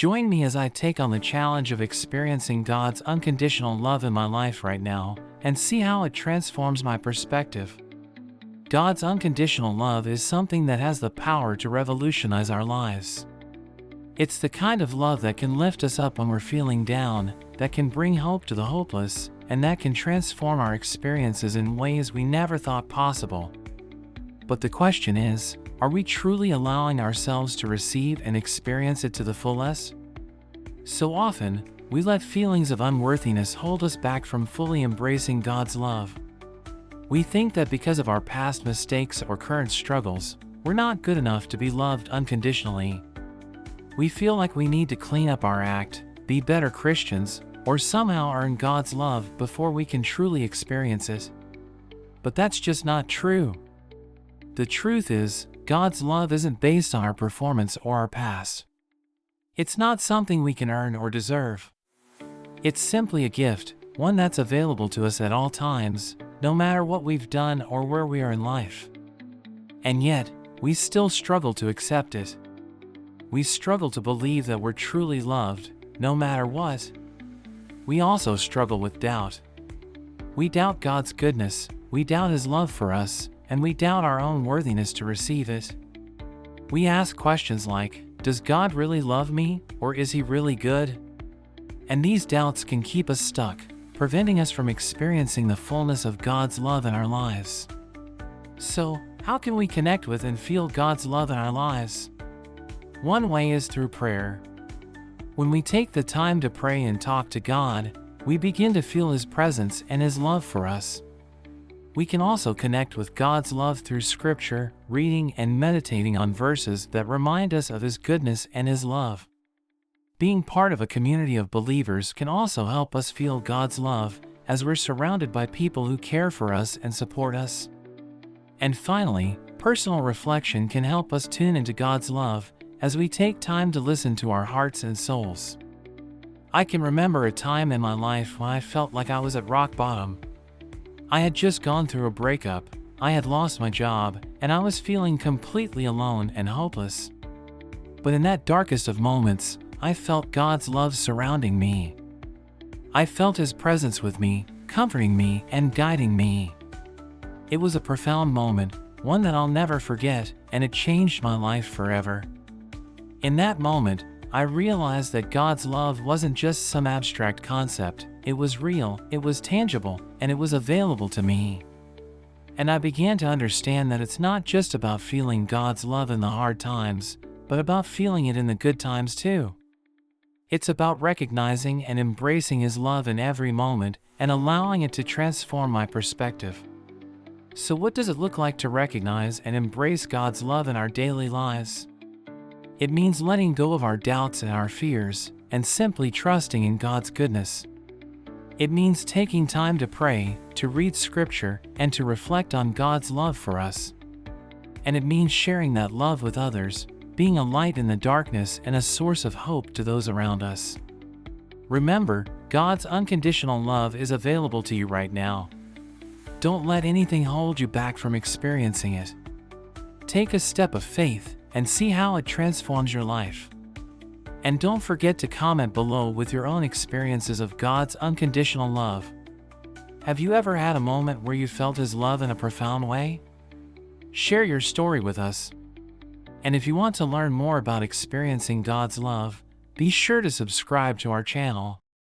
Join me as I take on the challenge of experiencing God's unconditional love in my life right now and see how it transforms my perspective. God's unconditional love is something that has the power to revolutionize our lives. It's the kind of love that can lift us up when we're feeling down, that can bring hope to the hopeless, and that can transform our experiences in ways we never thought possible. But the question is, are we truly allowing ourselves to receive and experience it to the fullest? So often, we let feelings of unworthiness hold us back from fully embracing God's love. We think that because of our past mistakes or current struggles, we're not good enough to be loved unconditionally. We feel like we need to clean up our act, be better Christians, or somehow earn God's love before we can truly experience it. But that's just not true. The truth is, God's love isn't based on our performance or our past. It's not something we can earn or deserve. It's simply a gift, one that's available to us at all times, no matter what we've done or where we are in life. And yet, we still struggle to accept it. We struggle to believe that we're truly loved, no matter what. We also struggle with doubt. We doubt God's goodness, we doubt His love for us, and we doubt our own worthiness to receive it. We ask questions like, does God really love me, or is He really good? And these doubts can keep us stuck, preventing us from experiencing the fullness of God's love in our lives. So, how can we connect with and feel God's love in our lives? One way is through prayer. When we take the time to pray and talk to God, we begin to feel His presence and His love for us. We can also connect with God's love through Scripture, reading and meditating on verses that remind us of His goodness and His love. Being part of a community of believers can also help us feel God's love, as we're surrounded by people who care for us and support us. And finally, personal reflection can help us tune into God's love, as we take time to listen to our hearts and souls. I can remember a time in my life when I felt like I was at rock bottom. I had just gone through a breakup, I had lost my job, and I was feeling completely alone and hopeless. But in that darkest of moments, I felt God's love surrounding me. I felt His presence with me, comforting me and guiding me. It was a profound moment, one that I'll never forget, and it changed my life forever. In that moment, I realized that God's love wasn't just some abstract concept, it was real, it was tangible, and it was available to me. And I began to understand that it's not just about feeling God's love in the hard times, but about feeling it in the good times too. It's about recognizing and embracing His love in every moment and allowing it to transform my perspective. So what does it look like to recognize and embrace God's love in our daily lives? It means letting go of our doubts and our fears, and simply trusting in God's goodness. It means taking time to pray, to read Scripture, and to reflect on God's love for us. And it means sharing that love with others, being a light in the darkness and a source of hope to those around us. Remember, God's unconditional love is available to you right now. Don't let anything hold you back from experiencing it. Take a step of faith and see how it transforms your life. And don't forget to comment below with your own experiences of God's unconditional love. Have you ever had a moment where you felt His love in a profound way? Share your story with us. And if you want to learn more about experiencing God's love, be sure to subscribe to our channel.